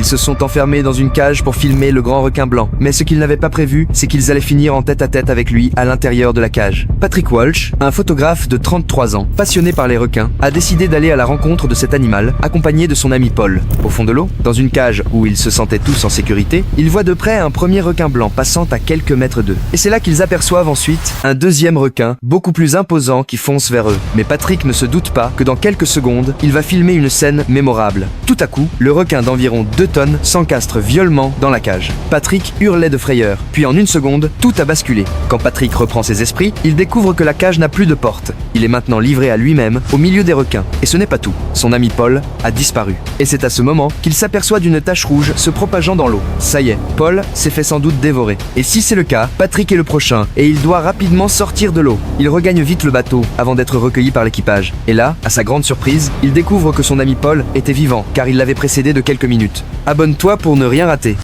Ils se sont enfermés dans une cage pour filmer le grand requin blanc. Mais ce qu'ils n'avaient pas prévu, c'est qu'ils allaient finir en tête-à-tête avec lui à l'intérieur de la cage. Patrick Walsh, un photographe de 33 ans, passionné par les requins, a décidé d'aller à la rencontre de cet animal, accompagné de son ami Paul. Au fond de l'eau, dans une cage où ils se sentaient tous en sécurité, ils voient de près un premier requin blanc passant à quelques mètres d'eux. Et c'est là qu'ils aperçoivent ensuite un deuxième requin, beaucoup plus imposant, qui fonce vers eux. Mais Patrick ne se doute pas que dans quelques secondes, il va filmer une scène mémorable. Tout à coup, le requin d'environ 2 tonnes s'encastre violemment dans la cage. Patrick hurlait de frayeur, puis en une seconde, tout a basculé. Quand Patrick reprend ses esprits, il découvre que la cage n'a plus de porte. Il est maintenant livré à lui-même, au milieu des requins. Et ce n'est pas tout. Son ami Paul a disparu. Et c'est à ce moment qu'il s'aperçoit d'une tache rouge se propageant dans l'eau. Ça y est, Paul s'est fait sans doute dévorer. Et si c'est le cas, Patrick est le prochain, et il doit rapidement sortir de l'eau. Il regagne vite le bateau, avant d'être recueilli par l'équipage. Et là, à sa grande surprise, il découvre que son ami Paul était vivant, car il l'avait précédé de quelques minutes. Abonne-toi pour ne rien rater.